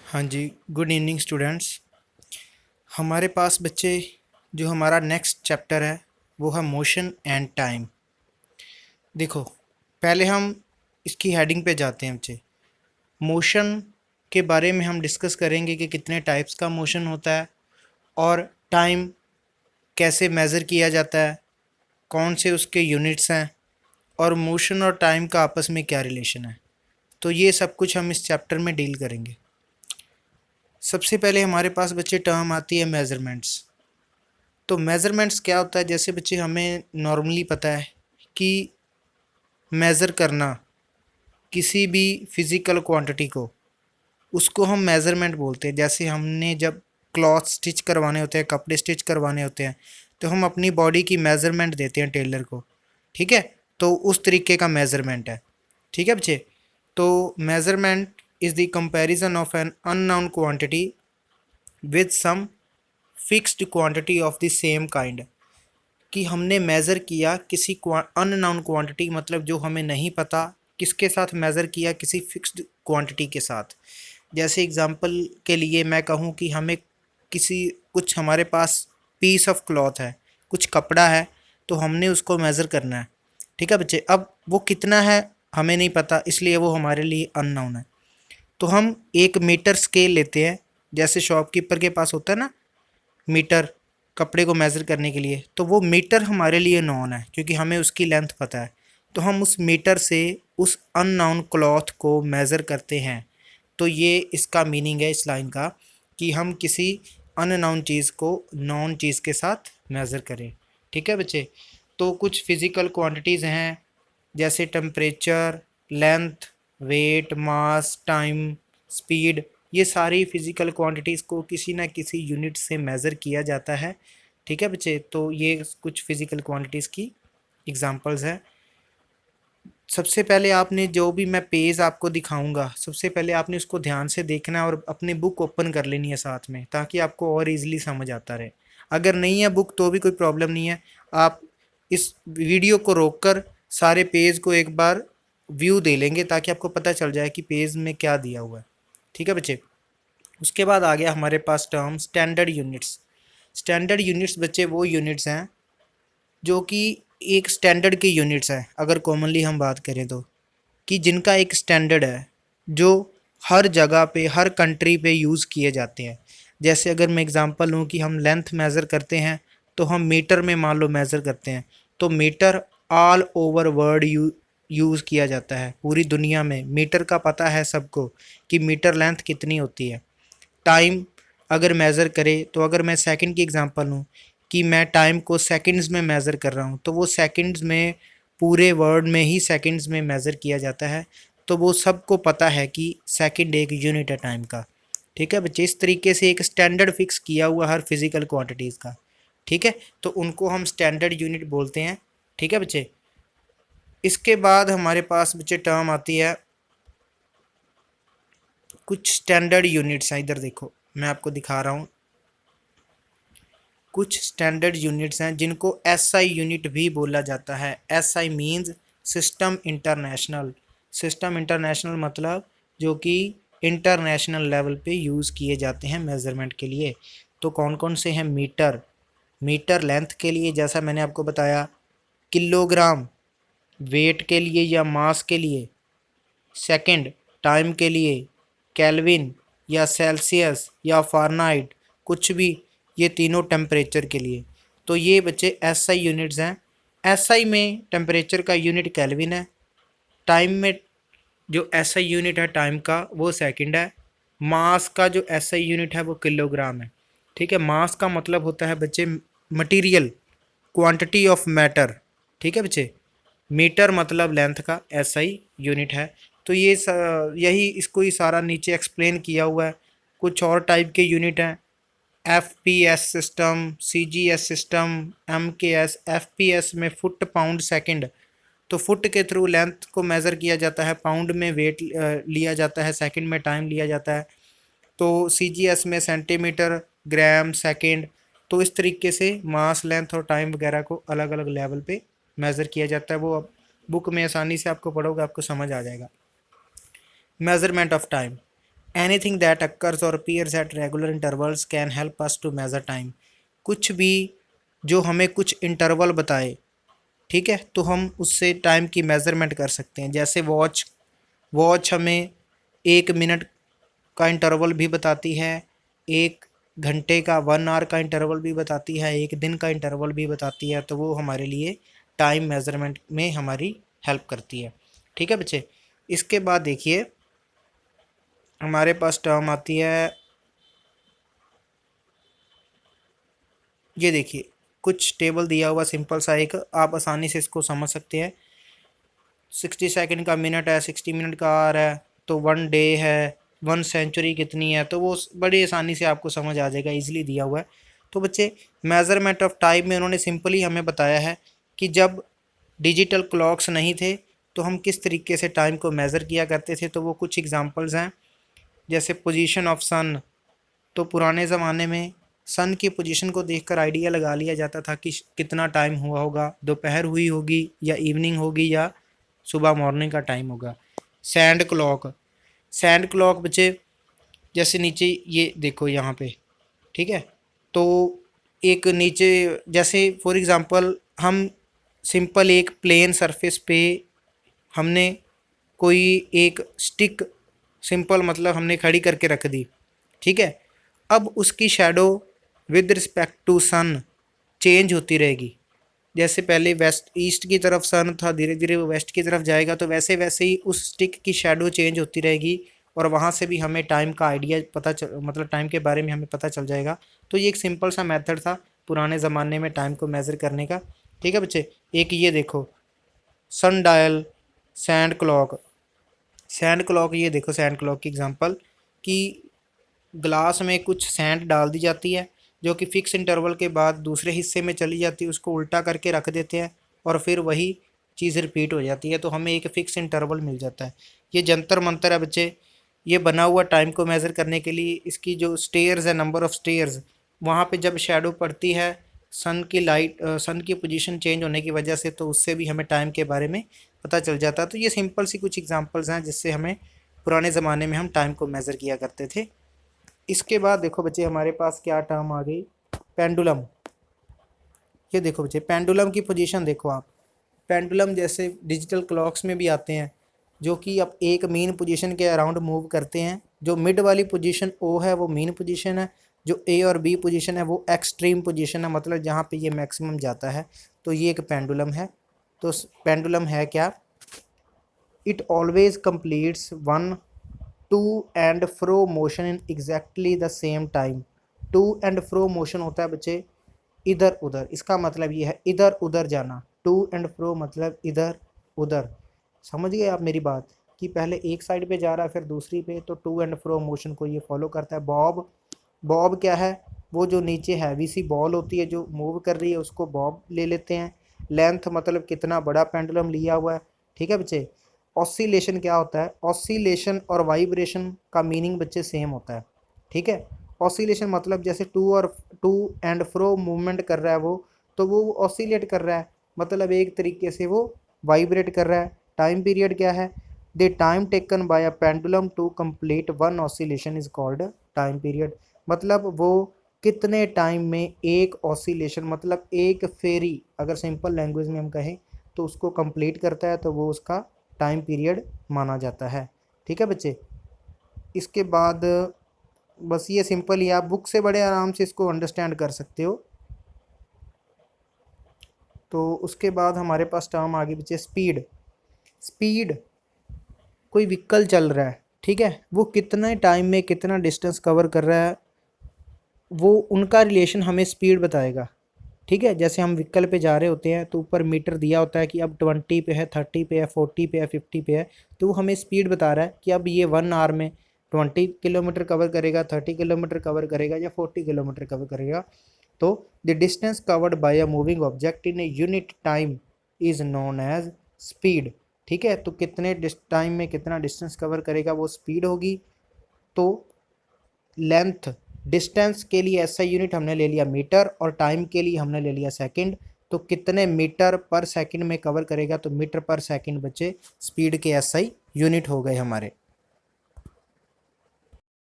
हाँ जी, good evening students. हमारे पास बच्चे जो हमारा नेक्स्ट चैप्टर है वो है मोशन एंड टाइम। देखो, पहले हम इसकी हेडिंग पे जाते हैं बच्चे। मोशन के बारे में हम डिस्कस करेंगे कि कितने टाइप्स का मोशन होता है और टाइम कैसे मेज़र किया जाता है, कौन से उसके यूनिट्स हैं और मोशन और टाइम का आपस में क्या रिलेशन है। तो ये सब कुछ हम इस चैप्टर में डील करेंगे। सबसे पहले हमारे पास बच्चे टर्म आती है मेज़रमेंट्स। तो मेज़रमेंट्स क्या होता है? जैसे बच्चे हमें नॉर्मली पता है कि मेज़र करना किसी भी फिज़िकल क्वांटिटी को, उसको हम मेज़रमेंट बोलते हैं। जैसे हमने जब क्लॉथ स्टिच करवाने होते हैं, कपड़े स्टिच करवाने होते हैं, तो हम अपनी बॉडी की मेज़रमेंट देते हैं टेलर को, ठीक है। तो उस तरीके का मेज़रमेंट है, ठीक है बच्चे। तो measurement is the comparison of an unknown quantity with some fixed quantity of the same kind. कि हमने मेज़र किया किसी अननोन क्वांटिटी, मतलब जो हमें नहीं पता, किसके साथ मेज़र किया? किसी फिक्स्ड क्वांटिटी के साथ। जैसे एग्जांपल के लिए मैं कहूँ कि हमें कुछ हमारे पास पीस ऑफ क्लॉथ है, कुछ कपड़ा है, तो हमने उसको मेज़र करना है, ठीक है बच्चे। अब वो कितना है हमें नहीं पता, इसलिए वो हमारे लिए अननोन है। तो हम एक मीटर स्केल लेते हैं, जैसे शॉपकीपर के पास होता है ना मीटर, कपड़े को मेज़र करने के लिए। तो वो मीटर हमारे लिए नॉन है क्योंकि हमें उसकी लेंथ पता है। तो हम उस मीटर से उस अननोन क्लॉथ को मेज़र करते हैं। तो ये इसका मीनिंग है इस लाइन का, कि हम किसी अननोन चीज़ को नॉन चीज़ के साथ मेज़र करें, ठीक है बच्चे। तो कुछ फिज़िकल क्वांटिटीज़ हैं, जैसे टेम्परेचर, लेंथ, वेट, मास, टाइम, स्पीड। ये सारी फिज़िकल क्वांटिटीज़ को किसी ना किसी यूनिट से मेज़र किया जाता है, ठीक है बच्चे। तो ये कुछ फिज़िकल क्वांटिटीज़ की एग्जांपल्स हैं। सबसे पहले आपने जो भी मैं पेज आपको दिखाऊंगा, सबसे पहले आपने उसको ध्यान से देखना है और अपनी बुक ओपन कर लेनी है साथ में, ताकि आपको और इजीली समझ आता रहे। अगर नहीं है बुक तो भी कोई प्रॉब्लम नहीं है, आप इस वीडियो को रोककर सारे पेज को एक बार व्यू दे लेंगे ताकि आपको पता चल जाए कि पेज में क्या दिया हुआ है, ठीक है बच्चे। उसके बाद आ गया हमारे पास term standard units. Standard units बच्चे वो यूनिट्स हैं जो कि एक स्टैंडर्ड के यूनिट्स हैं, अगर कॉमनली हम बात करें तो, कि जिनका एक स्टैंडर्ड है जो हर जगह पे, हर कंट्री पे यूज़ किए जाते हैं। जैसे अगर मैं एग्जांपल लूँ कि हम लेंथ मेज़र करते हैं तो हम मीटर में मान लो मेज़र करते हैं, तो meter all over world use किया जाता है। पूरी दुनिया में मीटर का पता है सबको कि मीटर लेंथ कितनी होती है। टाइम अगर मेज़र करे, तो अगर मैं सेकंड की एग्जांपल लूँ कि मैं टाइम को सेकंड्स में मेज़र कर रहा हूँ, तो वो सेकंड्स में, पूरे वर्ल्ड में ही सेकंड्स में मेज़र किया जाता है। तो वो सबको पता है कि सेकंड एक यूनिट है टाइम का, ठीक है बच्चे। इस तरीके से एक स्टैंडर्ड फिक्स किया हुआ हर फिज़िकल क्वांटिटीज़ का, ठीक है। तो उनको हम स्टैंडर्ड यूनिट बोलते हैं, ठीक है बच्चे। इसके बाद हमारे पास बच्चे टर्म आती है, कुछ स्टैंडर्ड यूनिट्स हैं, इधर देखो मैं आपको दिखा रहा हूँ। कुछ स्टैंडर्ड यूनिट्स हैं जिनको एसआई यूनिट भी बोला जाता है। SI means system international. System international मतलब जो कि इंटरनेशनल लेवल पे यूज़ किए जाते हैं मेज़रमेंट के लिए। तो कौन कौन से हैं? मीटर, मीटर लेंथ के लिए जैसा मैंने आपको बताया, किलोग्राम वेट के लिए या मास के लिए, सेकंड टाइम के लिए केल्विन या सेल्सियस या फ़ारेनहाइट, कुछ भी, ये तीनों टेम्परेचर के लिए। तो ये बच्चे एसआई यूनिट्स हैं। एसआई में टेम्परेचर का यूनिट केल्विन है, टाइम में जो एसआई यूनिट है टाइम का वो सेकंड है, मास का जो एसआई यूनिट है वो किलोग्राम है, ठीक है। मास का मतलब होता है बच्चे मटेरियल, क्वांटिटी ऑफ मैटर, ठीक है बच्चे। मीटर मतलब लेंथ का एसआई यूनिट है। तो ये यही इसको ही सारा नीचे एक्सप्लेन किया हुआ है। कुछ और टाइप के यूनिट हैं, एफ पी एस सिस्टम, सी जी एस सिस्टम, एम के एस। एफ पी एस में फुट पाउंड सेकंड, तो फुट के थ्रू लेंथ को मेज़र किया जाता है, पाउंड में वेट लिया जाता है, सेकंड में टाइम लिया जाता है। तो सी जी एस में सेंटीमीटर, ग्राम, सेकंड। तो इस तरीके से मास, लेंथ और टाइम वगैरह को अलग अलग लेवल पे मेज़र किया जाता है। वो अब बुक में आसानी से आपको पढ़ोगे आपको समझ आ जाएगा। Measurement of time. Anything that occurs और appears at regular intervals can help us to measure time. कुछ भी जो हमें कुछ इंटरवल बताए, ठीक है, तो हम उससे टाइम की मेज़रमेंट कर सकते हैं। जैसे वॉच, वॉच हमें 1 मिनट का इंटरवल भी बताती है, 1 घंटे का 1 आवर का इंटरवल भी बताती है, 1 दिन का इंटरवल भी बताती है। तो वो हमारे लिए टाइम मेज़रमेंट में हमारी हेल्प करती है। ठीक है बच्चे, इसके बाद देखिए हमारे पास टर्म आती है, ये देखिए कुछ टेबल दिया हुआ सिंपल सा, एक आप आसानी से इसको समझ सकते हैं। 60 सेकंड का मिनट है, 60 मिनट का आवर है, तो 1 डे है, 1 सेंचुरी कितनी है, तो वो बड़ी आसानी से आपको समझ आ जाएगा, इजीली दिया हुआ है। तो बच्चे मेज़रमेंट ऑफ टाइम में उन्होंने सिंपली हमें बताया है कि जब डिजिटल क्लॉक्स नहीं थे तो हम किस तरीके से टाइम को मेज़र किया करते थे। तो वो कुछ एग्जांपल्स हैं, जैसे पोजीशन ऑफ सन। तो पुराने ज़माने में सन की पोजीशन को देखकर आइडिया लगा लिया जाता था कि कितना टाइम हुआ होगा, दोपहर हुई होगी या इवनिंग होगी या सुबह मॉर्निंग का टाइम होगा। सैंड क्लॉक, सैंड क्लॉक बच्चे जैसे नीचे ये देखो यहाँ पे, ठीक है, तो एक नीचे जैसे फॉर एग्ज़ाम्पल हम सिंपल एक प्लेन सरफेस पे हमने कोई एक स्टिक, सिंपल मतलब हमने खड़ी करके रख दी, ठीक है। अब उसकी shadow with respect to sun change होती रहेगी। जैसे पहले वेस्ट ईस्ट की तरफ सन था, धीरे धीरे वो वेस्ट की तरफ जाएगा, तो वैसे वैसे ही उस स्टिक की शैडो चेंज होती रहेगी और वहाँ से भी हमें टाइम का आइडिया मतलब टाइम के बारे में हमें पता चल जाएगा। तो ये एक सिंपल सा मेथड था पुराने ज़माने में टाइम को मेज़र करने का। ठीक है बच्चे, एक ये देखो sun dial, sand clock. Sand clock, ये देखो सैंड क्लॉक की एग्जांपल कि ग्लास में कुछ सैंड डाल दी जाती है जो कि फ़िक्स इंटरवल के बाद दूसरे हिस्से में चली जाती है, उसको उल्टा करके रख देते हैं और फिर वही चीज़ रिपीट हो जाती है, तो हमें एक फ़िक्स इंटरवल मिल जाता है। ये जंतर मंतर है बच्चे, ये बना हुआ टाइम को मेज़र करने के लिए। इसकी जो स्टेयर्स है, नंबर ऑफ़ स्टेयर्स, वहाँ पे जब शैडो पड़ती है सन की लाइट, सन की पोजीशन चेंज होने की वजह से, तो उससे भी हमें टाइम के बारे में पता चल जाता है। तो ये सिंपल सी कुछ एग्जांपल्स हैं जिससे हमें पुराने ज़माने में हम टाइम को मेज़र किया करते थे। इसके बाद देखो बच्चे हमारे पास क्या टर्म आ गई, पेंडुलम। ये देखो बच्चे पेंडुलम की पोजीशन देखो आप, पेंडुलम जैसे डिजिटल क्लॉक्स में भी आते हैं, जो कि अब एक मीन पोजीशन के अराउंड मूव करते हैं। जो मिड वाली पोजीशन ओ है वो मीन पोजीशन है, जो ए और बी पोजीशन है वो एक्सट्रीम पोजीशन है, मतलब जहाँ पे ये मैक्सिमम जाता है। तो ये एक पेंडुलम है। तो पेंडुलम है क्या, it always completes one to and fro motion in exactly the same time. To and fro motion होता है बच्चे इधर उधर, इसका मतलब ये है इधर उधर जाना। टू एंड फ्रो मतलब इधर उधर, समझ गए आप मेरी बात, कि पहले एक साइड पे जा रहा है फिर दूसरी पे, तो टू एंड फ्रो मोशन को ये फॉलो करता है। बॉब, बॉब क्या है, वो जो नीचे हैवी सी बॉल होती है जो मूव कर रही है उसको बॉब ले लेते हैं। लेंथ मतलब कितना बड़ा पेंडुलम लिया हुआ है। ठीक है बच्चे, ऑसिलेशन क्या होता है, ऑसिलेशन और वाइब्रेशन का मीनिंग बच्चे सेम होता है। ठीक है, ऑसिलेशन मतलब जैसे टू एंड फ्रो मूवमेंट कर रहा है वो, तो वो ऑसिलेट कर रहा है, मतलब एक तरीके से वो वाइब्रेट कर रहा है। टाइम पीरियड क्या है, the time taken by a pendulum to complete one oscillation is called time period. मतलब वो कितने टाइम में एक ऑसिलेशन, मतलब एक फेरी, अगर सिंपल लैंग्वेज में हम कहें तो उसको कंप्लीट करता है, तो वो उसका टाइम पीरियड माना जाता है। ठीक है बच्चे, इसके बाद बस ये सिंपल ही, आप बुक से बड़े आराम से इसको अंडरस्टैंड कर सकते हो। तो उसके बाद हमारे पास टर्म आगे बच्चे स्पीड। स्पीड, कोई व्हीकल चल रहा है, ठीक है, वो कितने टाइम में कितना डिस्टेंस कवर कर रहा है, वो उनका रिलेशन हमें स्पीड बताएगा। ठीक है, जैसे हम व्हीकल पे जा रहे होते हैं तो ऊपर मीटर दिया होता है कि अब 20 पे है, 30 पे है, 40 पे है, 50 पे है, तो वो हमें स्पीड बता रहा है कि अब ये 1 आवर में 20 किलोमीटर कवर करेगा, 30 किलोमीटर कवर करेगा या 40 किलोमीटर कवर करेगा। तो the distance covered by a moving object in a unit time is known as speed. ठीक है, तो कितने टाइम में कितना डिस्टेंस कवर करेगा वो स्पीड होगी। तो लेंथ, डिस्टेंस के लिए एसआई यूनिट हमने ले लिया मीटर और टाइम के लिए हमने ले लिया सेकंड। तो कितने मीटर पर सेकंड में कवर करेगा, तो मीटर पर सेकंड बच्चे स्पीड के एसआई यूनिट हो गए हमारे।